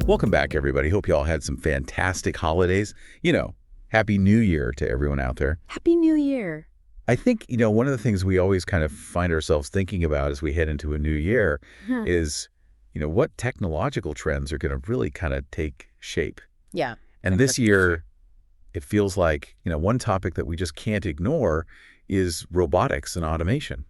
Welcome back, everybody. Hope you all had some fantastic holidays. Happy New Year to everyone out there. Happy New Year. I think, one of the things we always kind of find ourselves thinking about as we head into a new year is, what technological trends are going to really kind of take shape. Yeah. And this year, it feels like, one topic that we just can't ignore is robotics and automation.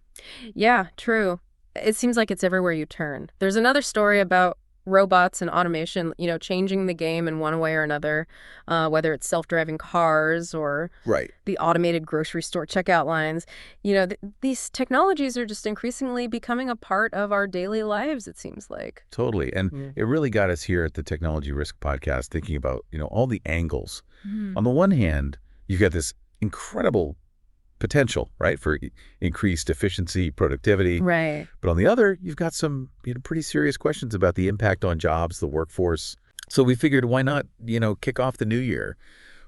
Yeah, true. It seems like it's everywhere you turn. There's another story about robots and automation, changing the game in one way or another, whether it's self-driving cars or the automated grocery store checkout lines. These technologies are just increasingly becoming a part of our daily lives, it seems like. Totally. And it really got us here at the Technology Risk Podcast thinking about, all the angles. On the one hand, you've got this incredible potential, right, for increased efficiency, productivity. Right. But on the other, you've got some pretty serious questions about the impact on jobs, the workforce. So we figured, why not, kick off the new year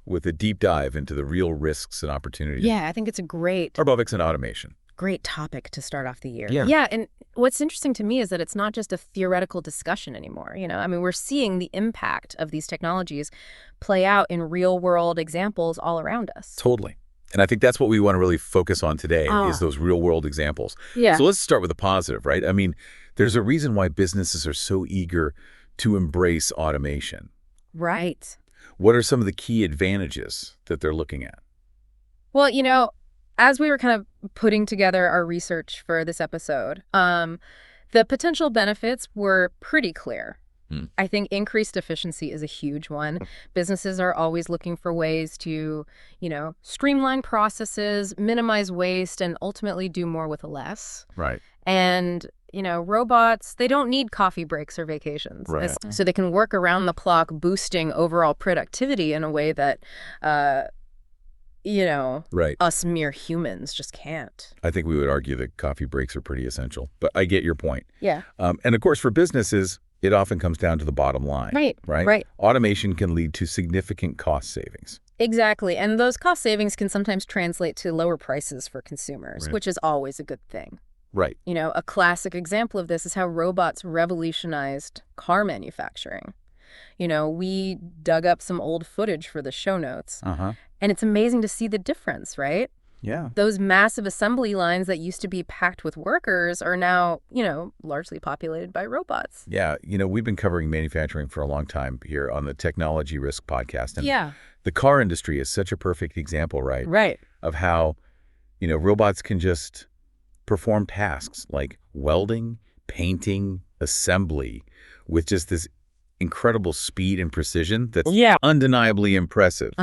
with a deep dive into the real risks and opportunities. Yeah, I think it's a great robotics and automation. Great topic to start off the year. Yeah, and what's interesting to me is that it's not just a theoretical discussion anymore. We're seeing the impact of these technologies play out in real-world examples all around us. Totally. And I think that's what we want to really focus on today is those real-world examples. Yeah. So let's start with the positive, right? There's a reason why businesses are so eager to embrace automation. Right. What are some of the key advantages that they're looking at? Well, as we were kind of putting together our research for this episode, the potential benefits were pretty clear. I think increased efficiency is a huge one. Businesses are always looking for ways to, streamline processes, minimize waste, and ultimately do more with less. Right. And, robots, they don't need coffee breaks or vacations. Right. So they can work around the clock, boosting overall productivity in a way that, us mere humans just can't. I think we would argue that coffee breaks are pretty essential, but I get your point. Yeah. And of course, for businesses, it often comes down to the bottom line. Right. Automation can lead to significant cost savings. Exactly. And those cost savings can sometimes translate to lower prices for consumers, which is always a good thing. Right. A classic example of this is how robots revolutionized car manufacturing. We dug up some old footage for the show notes. And it's amazing to see the difference, right? Yeah. Those massive assembly lines that used to be packed with workers are now, largely populated by robots. Yeah. We've been covering manufacturing for a long time here on the Technology Risk Podcast. And the car industry is such a perfect example, right? Right. Of how, robots can just perform tasks like welding, painting, assembly with just this incredible speed and precision that's undeniably impressive.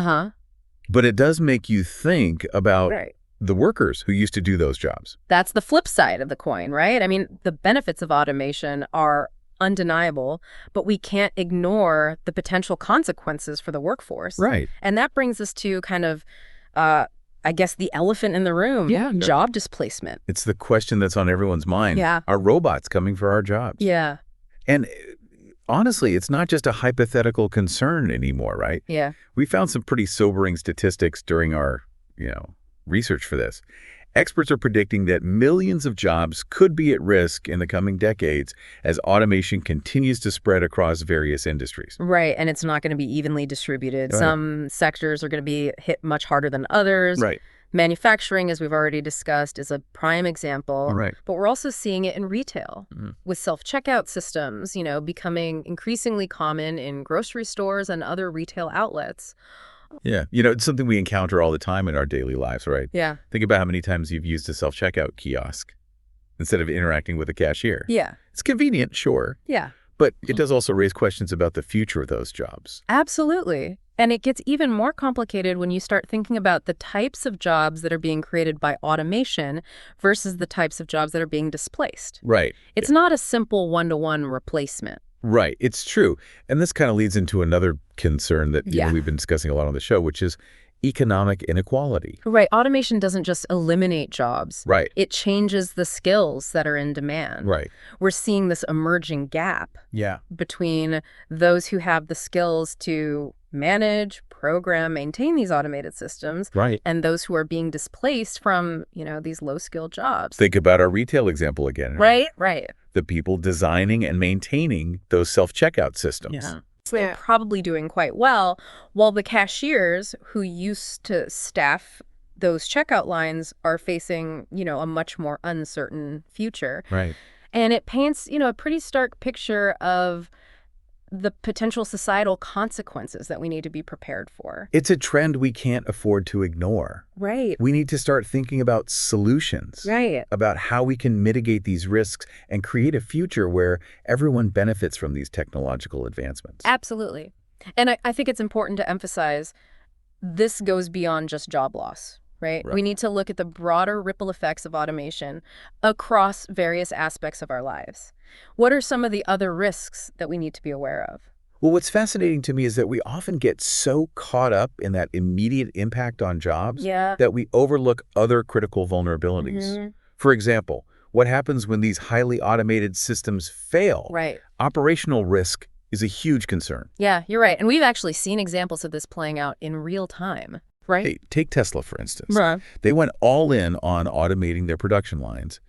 But it does make you think about the workers who used to do those jobs. That's the flip side of the coin, right? The benefits of automation are undeniable, but we can't ignore the potential consequences for the workforce. Right. And that brings us to kind of, I guess, the elephant in the room, job displacement. It's the question that's on everyone's mind. Yeah. Are robots coming for our jobs? Yeah. And honestly, it's not just a hypothetical concern anymore, right? Yeah. We found some pretty sobering statistics during our, research for this. Experts are predicting that millions of jobs could be at risk in the coming decades as automation continues to spread across various industries. Right, and it's not going to be evenly distributed. Some sectors are going to be hit much harder than others. Right. Manufacturing, as we've already discussed, is a prime example. Right. But we're also seeing it in retail with self-checkout systems, becoming increasingly common in grocery stores and other retail outlets. Yeah. It's something we encounter all the time in our daily lives, right? Yeah. Think about how many times you've used a self-checkout kiosk instead of interacting with a cashier. Yeah. It's convenient, sure. Yeah. But it does also raise questions about the future of those jobs. Absolutely. And it gets even more complicated when you start thinking about the types of jobs that are being created by automation versus the types of jobs that are being displaced. Right. It's not a simple one-to-one replacement. Right. It's true. And this kind of leads into another concern that we've been discussing a lot on the show, which is economic inequality. Right. Automation doesn't just eliminate jobs. Right. It changes the skills that are in demand. Right. We're seeing this emerging gap between those who have the skills to manage, program, maintain these automated systems, and those who are being displaced from, these low-skilled jobs. Think about our retail example again. Right. The people designing and maintaining those self-checkout systems. Yeah. They're probably doing quite well, while the cashiers who used to staff those checkout lines are facing, a much more uncertain future. Right. And it paints, a pretty stark picture of the potential societal consequences that we need to be prepared for. It's a trend we can't afford to ignore. Right. We need to start thinking about solutions, Right. about how we can mitigate these risks and create a future where everyone benefits from these technological advancements. Absolutely. And I think it's important to emphasize this goes beyond just job loss, right? Right. We need to look at the broader ripple effects of automation across various aspects of our lives. What are some of the other risks that we need to be aware of? Well, what's fascinating to me is that we often get so caught up in that immediate impact on jobs that we overlook other critical vulnerabilities. For example, what happens when these highly automated systems fail? Right. Operational risk is a huge concern. Yeah, you're right. And we've actually seen examples of this playing out in real time, right? Hey, take Tesla, for instance. Right. They went all in on automating their production lines,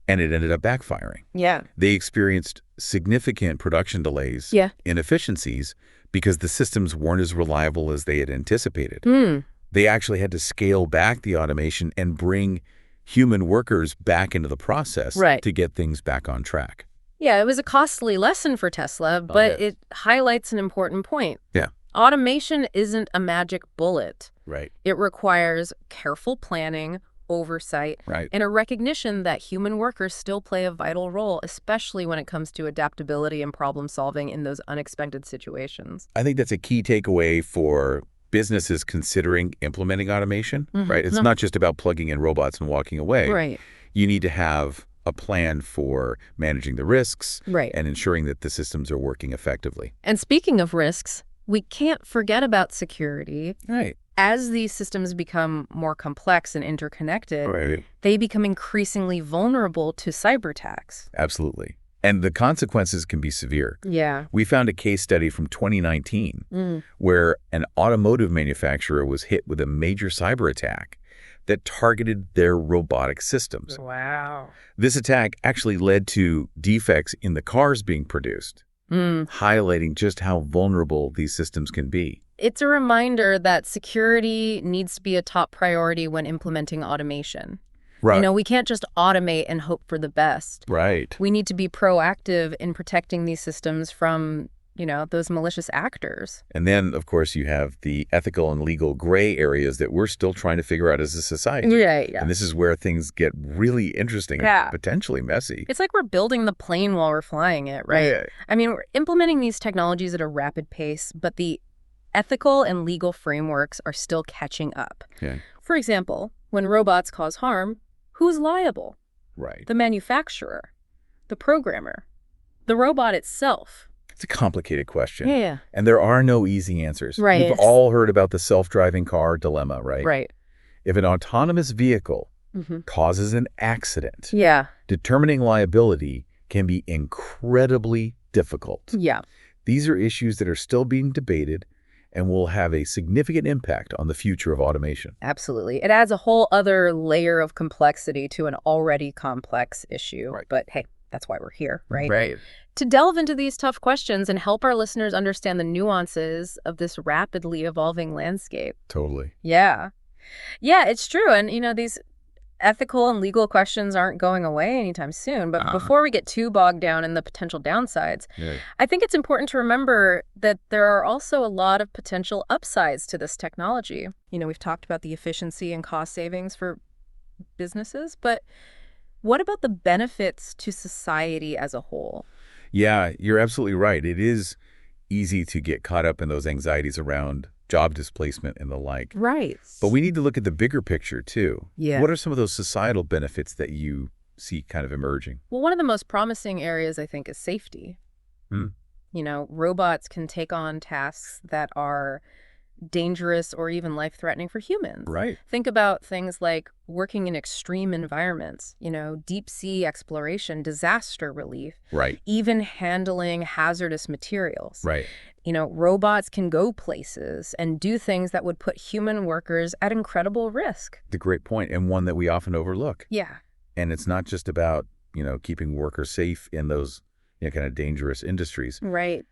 and it ended up backfiring. Yeah. They experienced significant production delays, inefficiencies, because the systems weren't as reliable as they had anticipated. They actually had to scale back the automation and bring human workers back into the process to get things back on track. Yeah, it was a costly lesson for Tesla, but it highlights an important point. Yeah. Automation isn't a magic bullet. Right. It requires careful planning, oversight, and a recognition that human workers still play a vital role, especially when it comes to adaptability and problem solving in those unexpected situations. I think that's a key takeaway for businesses considering implementing automation, right? It's not just about plugging in robots and walking away. Right. You need to have a plan for managing the risks Right. and ensuring that the systems are working effectively. And speaking of risks, we can't forget about security. Right. As these systems become more complex and interconnected, they become increasingly vulnerable to cyber attacks. Absolutely. And the consequences can be severe. Yeah. We found a case study from 2019 where an automotive manufacturer was hit with a major cyber attack that targeted their robotic systems. Wow. This attack actually led to defects in the cars being produced, highlighting just how vulnerable these systems can be. It's a reminder that security needs to be a top priority when implementing automation. Right. We can't just automate and hope for the best. Right. We need to be proactive in protecting these systems from, those malicious actors. And then, of course, you have the ethical and legal gray areas that we're still trying to figure out as a society. Yeah. And this is where things get really interesting and potentially messy. It's like we're building the plane while we're flying it, right? Yeah. I mean, we're implementing these technologies at a rapid pace, but the ethical and legal frameworks are still catching up. Yeah. For example, when robots cause harm, who's liable? Right. The manufacturer, the programmer, the robot itself. It's a complicated question. Yeah. And there are no easy answers. Right. We've all heard about the self-driving car dilemma, right? Right. If an autonomous vehicle causes an accident, Yeah. determining liability can be incredibly difficult. Yeah. These are issues that are still being debated and will have a significant impact on the future of automation. Absolutely. It adds a whole other layer of complexity to an already complex issue. Right. But hey, that's why we're here, right? Right. To delve into these tough questions and help our listeners understand the nuances of this rapidly evolving landscape. Totally. Yeah. Yeah, it's true. And, these ethical and legal questions aren't going away anytime soon. But before we get too bogged down in the potential downsides, I think it's important to remember that there are also a lot of potential upsides to this technology. We've talked about the efficiency and cost savings for businesses, but what about the benefits to society as a whole? Yeah, you're absolutely right. It is easy to get caught up in those anxieties around job displacement and the like. Right. But we need to look at the bigger picture, too. Yeah. What are some of those societal benefits that you see kind of emerging? Well, one of the most promising areas, I think, is safety. Robots can take on tasks that are dangerous or even life-threatening for humans. Right. Think about things like working in extreme environments, deep sea exploration, disaster relief, Right. even handling hazardous materials. Right. Robots can go places and do things that would put human workers at incredible risk. It's a great point, and one that we often overlook. Yeah. And it's not just about, keeping workers safe in those kind of dangerous industries. Right.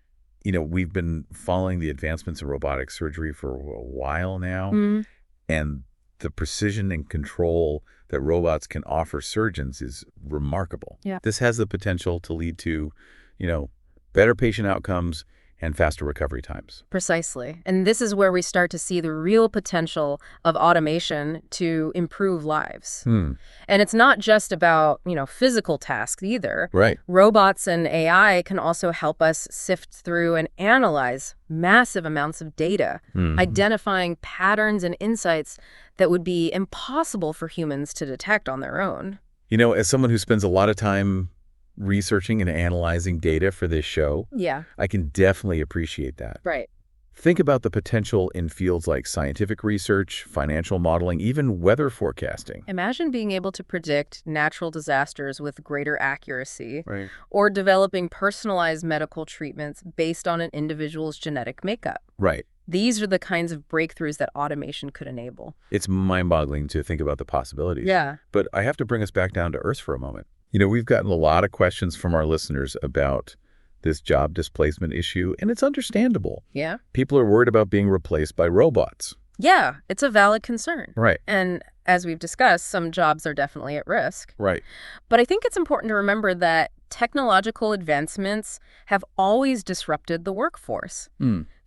We've been following the advancements in robotic surgery for a while now, and the precision and control that robots can offer surgeons is remarkable. Yeah. This has the potential to lead to, better patient outcomes and faster recovery times. Precisely. And this is where we start to see the real potential of automation to improve lives. And it's not just about, physical tasks either. Right. Robots and AI can also help us sift through and analyze massive amounts of data, identifying patterns and insights that would be impossible for humans to detect on their own. As someone who spends a lot of time researching and analyzing data for this show, Yeah. I can definitely appreciate that. Right. Think about the potential in fields like scientific research, financial modeling, even weather forecasting. Imagine being able to predict natural disasters with greater accuracy, Right. or developing personalized medical treatments based on an individual's genetic makeup. Right. These are the kinds of breakthroughs that automation could enable. It's mind-boggling to think about the possibilities. Yeah. But I have to bring us back down to earth for a moment. We've gotten a lot of questions from our listeners about this job displacement issue, and it's understandable. Yeah. People are worried about being replaced by robots. Yeah, it's a valid concern. Right. And as we've discussed, some jobs are definitely at risk. Right. But I think it's important to remember that technological advancements have always disrupted the workforce.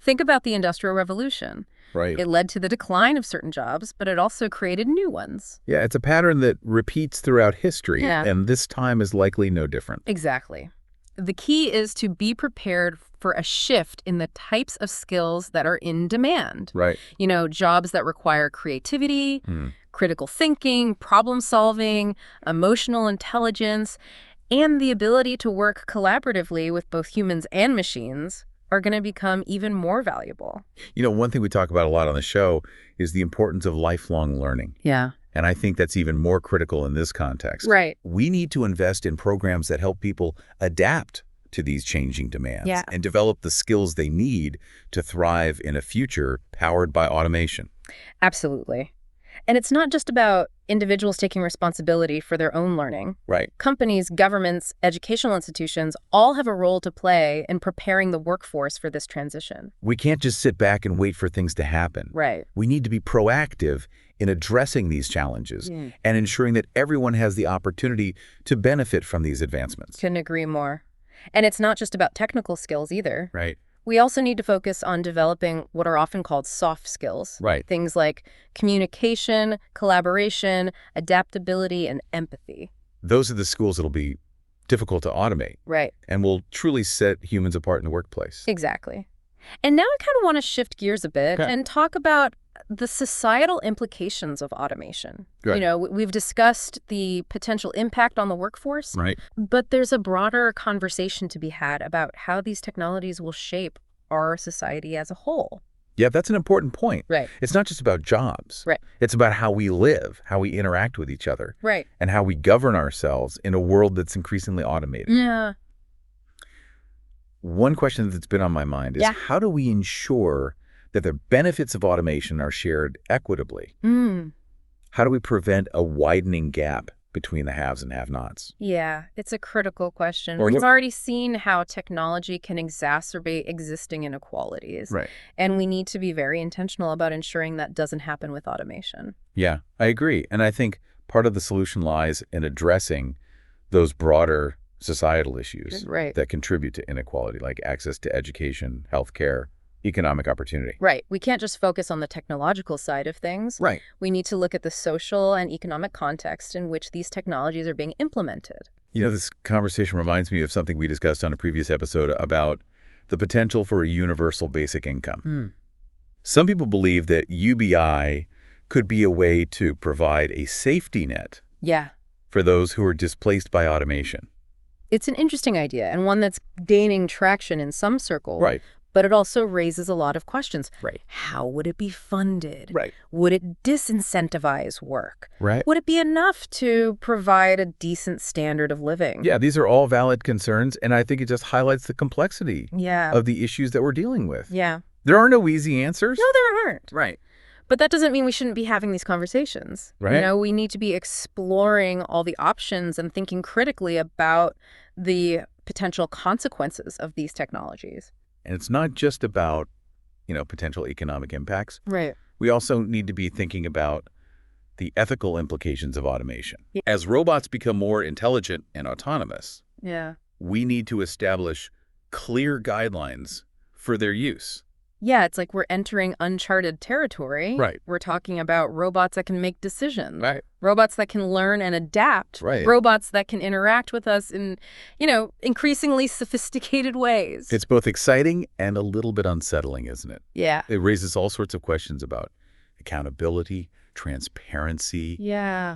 Think about the Industrial Revolution. Right. It led to the decline of certain jobs, but it also created new ones. Yeah, it's a pattern that repeats throughout history, Yeah. and this time is likely no different. Exactly. The key is to be prepared for a shift in the types of skills that are in demand. Right. Jobs that require creativity, critical thinking, problem solving, emotional intelligence, and the ability to work collaboratively with both humans and machines are going to become even more valuable. One thing we talk about a lot on the show is the importance of lifelong learning. Yeah. And I think that's even more critical in this context. Right. We need to invest in programs that help people adapt to these changing demands and develop the skills they need to thrive in a future powered by automation. Absolutely. And it's not just about individuals taking responsibility for their own learning. Right. Companies, governments, educational institutions all have a role to play in preparing the workforce for this transition. We can't just sit back and wait for things to happen. Right. We need to be proactive in addressing these challenges and ensuring that everyone has the opportunity to benefit from these advancements. Couldn't agree more. And it's not just about technical skills either. Right. We also need to focus on developing what are often called soft skills. Right. Things like communication, collaboration, adaptability, and empathy. Those are the skills that'll be difficult to automate. Right. And will truly set humans apart in the workplace. Exactly. And now I kind of want to shift gears a bit and talk about the societal implications of automation. Good. We've discussed the potential impact on the workforce, Right. but there's a broader conversation to be had about how these technologies will shape our society as a whole. Yeah, that's an important point. Right. It's not just about jobs. Right. It's about how we live, how we interact with each other, Right. and how we govern ourselves in a world that's increasingly automated. Yeah. One question that's been on my mind is how do we ensure that the benefits of automation are shared equitably? How do we prevent a widening gap between the haves and have-nots? Yeah, it's a critical question. Or We've look- already seen how technology can exacerbate existing inequalities. Right. And we need to be very intentional about ensuring that doesn't happen with automation. Yeah, I agree. And I think part of the solution lies in addressing those broader societal issues Right. that contribute to inequality, like access to education, healthcare, economic opportunity. Right. We can't just focus on the technological side of things. Right. We need to look at the social and economic context in which these technologies are being implemented. This conversation reminds me of something we discussed on a previous episode about the potential for a universal basic income. Some people believe that UBI could be a way to provide a safety net Yeah. for those who are displaced by automation. It's an interesting idea and one that's gaining traction in some circles. Right. But it also raises a lot of questions. Right. How would it be funded? Right. Would it disincentivize work? Right. Would it be enough to provide a decent standard of living? Yeah, these are all valid concerns, and I think it just highlights the complexity Yeah. of the issues that we're dealing with. Yeah. There are no easy answers. No, there aren't. Right. But that doesn't mean we shouldn't be having these conversations. Right. We need to be exploring all the options and thinking critically about the potential consequences of these technologies. And it's not just about, potential economic impacts. Right. We also need to be thinking about the ethical implications of automation. As robots become more intelligent and autonomous, Yeah. we need to establish clear guidelines for their use. Yeah, it's like we're entering uncharted territory. Right. We're talking about robots that can make decisions. Right. Robots that can learn and adapt. Right. Robots that can interact with us in, increasingly sophisticated ways. It's both exciting and a little bit unsettling, isn't it? Yeah. It raises all sorts of questions about accountability, transparency,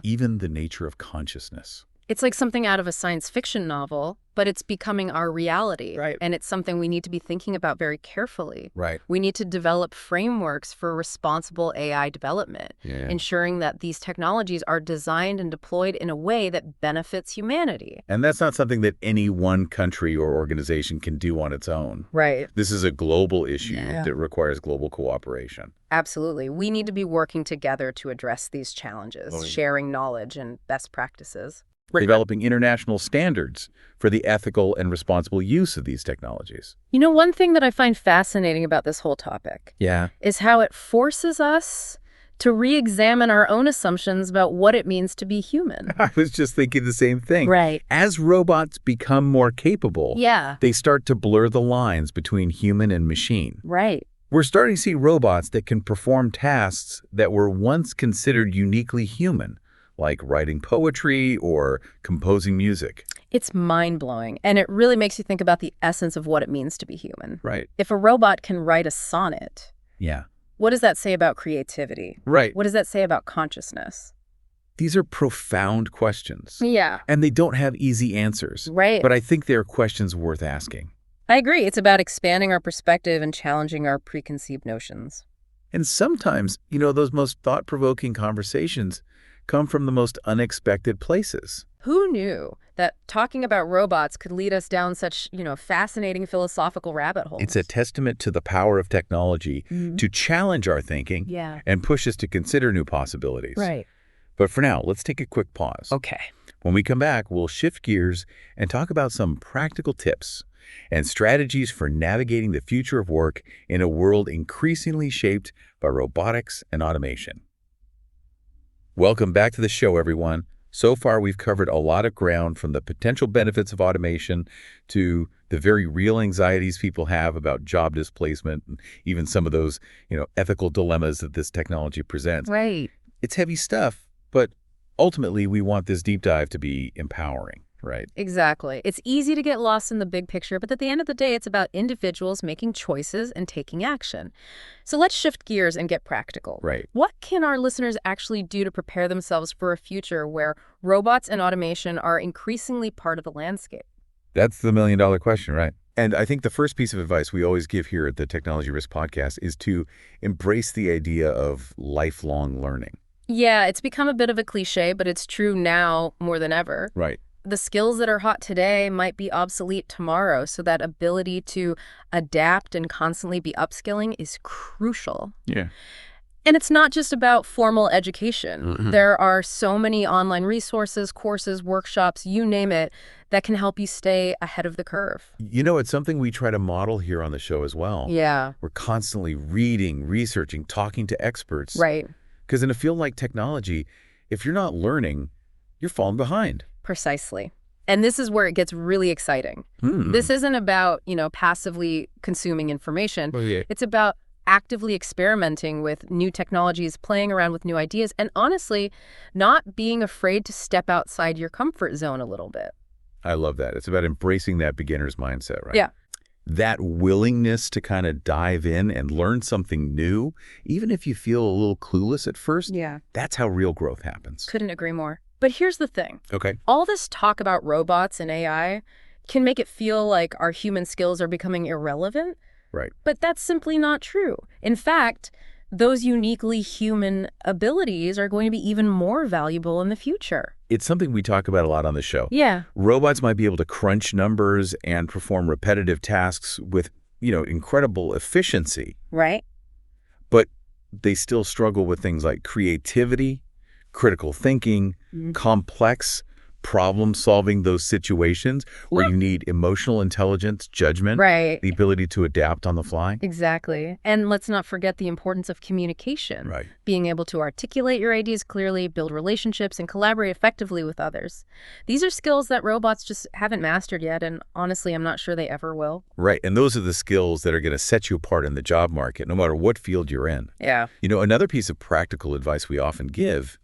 even the nature of consciousness. It's like something out of a science fiction novel, but it's becoming our reality. Right. And it's something we need to be thinking about very carefully. Right. We need to develop frameworks for responsible AI development, ensuring that these technologies are designed and deployed in a way that benefits humanity. And that's not something that any one country or organization can do on its own. Right. This is a global issue that requires global cooperation. Absolutely. We need to be working together to address these challenges, sharing knowledge and best practices. Developing international standards for the ethical and responsible use of these technologies. One thing that I find fascinating about this whole topic is how it forces us to re-examine our own assumptions about what it means to be human. I was just thinking the same thing. Right. As robots become more capable, they start to blur the lines between human and machine. Right. We're starting to see robots that can perform tasks that were once considered uniquely human, like writing poetry or composing music. It's mind-blowing, and it really makes you think about the essence of what it means to be human. Right. If a robot can write a sonnet, Yeah. what does that say about creativity? Right. What does that say about consciousness? These are profound questions. Yeah. And they don't have easy answers. Right. But I think they're questions worth asking. I agree. It's about expanding our perspective and challenging our preconceived notions. And sometimes, those most thought-provoking conversations come from the most unexpected places. Who knew that talking about robots could lead us down such, fascinating philosophical rabbit holes? It's a testament to the power of technology to challenge our thinking and push us to consider new possibilities. Right. But for now, let's take a quick pause. Okay. When we come back, we'll shift gears and talk about some practical tips and strategies for navigating the future of work in a world increasingly shaped by robotics and automation. Welcome back to the show, everyone. So far, we've covered a lot of ground, from the potential benefits of automation to the very real anxieties people have about job displacement and even some of those, ethical dilemmas that this technology presents. Right. It's heavy stuff, but ultimately, we want this deep dive to be empowering, right? Exactly. It's easy to get lost in the big picture, but at the end of the day, it's about individuals making choices and taking action. So let's shift gears and get practical. Right. What can our listeners actually do to prepare themselves for a future where robots and automation are increasingly part of the landscape? That's the million-dollar question, right? And I think the first piece of advice we always give here at the Technology Risk Podcast is to embrace the idea of lifelong learning. Yeah, it's become a bit of a cliche, but it's true now more than ever. Right. The skills that are hot today might be obsolete tomorrow, so that ability to adapt and constantly be upskilling is crucial. Yeah. And it's not just about formal education. There are so many online resources, courses, workshops, you name it, that can help you stay ahead of the curve. It's something we try to model here on the show as well. Yeah. We're constantly reading, researching, talking to experts. Right. Because in a field like technology, if you're not learning, you're falling behind. Precisely. And this is where it gets really exciting. This isn't about, passively consuming information. It's about actively experimenting with new technologies, playing around with new ideas, and honestly, not being afraid to step outside your comfort zone a little bit. I love that. It's about embracing that beginner's mindset, right? Yeah. That willingness to kind of dive in and learn something new, even if you feel a little clueless at first, that's how real growth happens. Couldn't agree more. But here's the thing. Okay. All this talk about robots and AI can make it feel like our human skills are becoming irrelevant. Right. But that's simply not true. In fact, those uniquely human abilities are going to be even more valuable in the future. It's something we talk about a lot on the show. Yeah. Robots might be able to crunch numbers and perform repetitive tasks with, incredible efficiency. Right. But they still struggle with things like creativity, critical thinking, complex problem-solving those situations where you need emotional intelligence, judgment, Right. the ability to adapt on the fly. Exactly. And let's not forget the importance of communication. Right. Being able to articulate your ideas clearly, build relationships, and collaborate effectively with others. These are skills that robots just haven't mastered yet, and honestly, I'm not sure they ever will. Right, and those are the skills that are going to set you apart in the job market, no matter what field you're in. Yeah. Another piece of practical advice we often give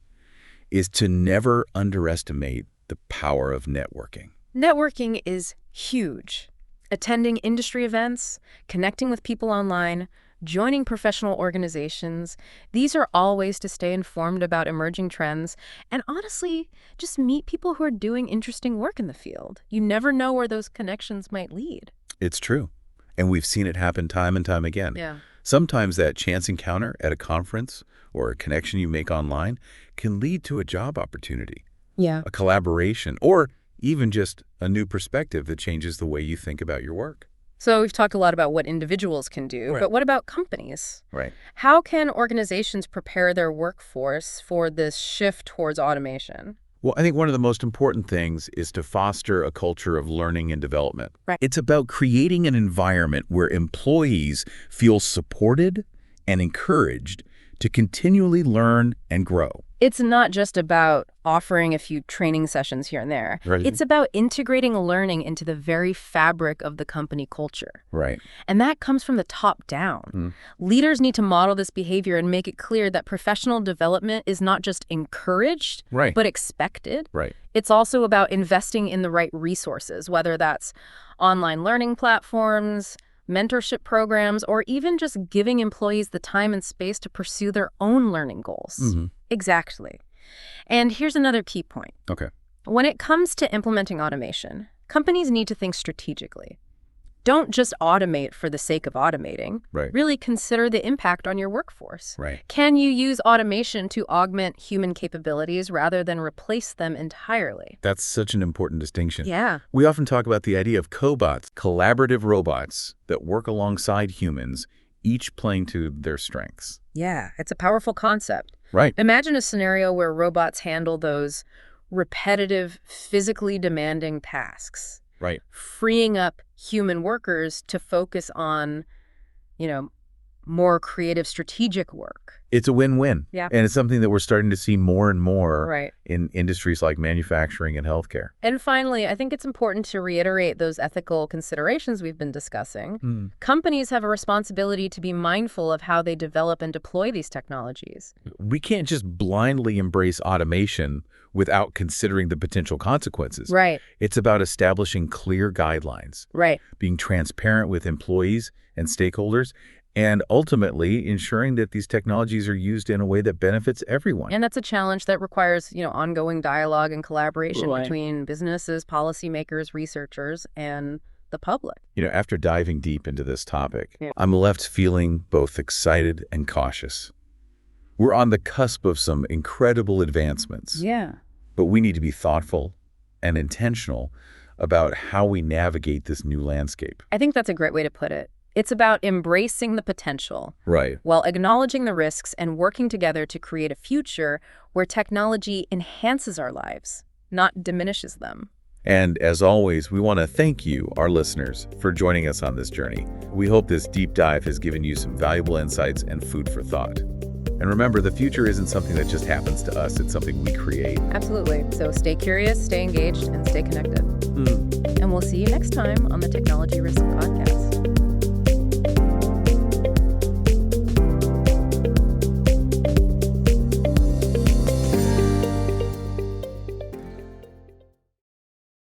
is to never underestimate the power of networking. Networking is huge. Attending industry events, connecting with people online, joining professional organizations, these are all ways to stay informed about emerging trends and honestly, just meet people who are doing interesting work in the field. You never know where those connections might lead. It's true, and we've seen it happen time and time again. Yeah. Sometimes that chance encounter at a conference or a connection you make online can lead to a job opportunity, Yeah. a collaboration, or even just a new perspective that changes the way you think about your work. So we've talked a lot about what individuals can do, Right. but what about companies? Right. How can organizations prepare their workforce for this shift towards automation? Well, I think one of the most important things is to foster a culture of learning and development. Right. It's about creating an environment where employees feel supported and encouraged to continually learn and grow. It's not just about offering a few training sessions here and there. Right. It's about integrating learning into the very fabric of the company culture. Right. And that comes from the top down. Leaders need to model this behavior and make it clear that professional development is not just encouraged, Right. but expected. Right. It's also about investing in the right resources, whether that's online learning platforms, mentorship programs, or even just giving employees the time and space to pursue their own learning goals. Exactly. And here's another key point. Okay. When it comes to implementing automation, companies need to think strategically. Don't just automate for the sake of automating. Right. Really consider the impact on your workforce. Right. Can you use automation to augment human capabilities rather than replace them entirely? That's such an important distinction. Yeah. We often talk about the idea of cobots, collaborative robots that work alongside humans, each playing to their strengths. Yeah, it's a powerful concept. Right. Imagine a scenario where robots handle those repetitive, physically demanding tasks, Right. freeing up human workers to focus on, more creative, strategic work. It's a win-win. Yeah. And it's something that we're starting to see more and more Right. in industries like manufacturing and healthcare. And finally, I think it's important to reiterate those ethical considerations we've been discussing. Companies have a responsibility to be mindful of how they develop and deploy these technologies. We can't just blindly embrace automation without considering the potential consequences. Right. It's about establishing clear guidelines, Right. being transparent with employees and stakeholders, and ultimately ensuring that these technologies are used in a way that benefits everyone. And that's a challenge that requires, ongoing dialogue and collaboration Right. between businesses, policymakers, researchers, and the public. After diving deep into this topic, Yeah. I'm left feeling both excited and cautious. We're on the cusp of some incredible advancements, Yeah. but we need to be thoughtful and intentional about how we navigate this new landscape. I think that's a great way to put it. It's about embracing the potential Right. while acknowledging the risks and working together to create a future where technology enhances our lives, not diminishes them. And as always, we want to thank you, our listeners, for joining us on this journey. We hope this deep dive has given you some valuable insights and food for thought. And remember, the future isn't something that just happens to us, it's something we create. Absolutely. So stay curious, stay engaged, and stay connected. And we'll see you next time on the Technology Risk Podcast.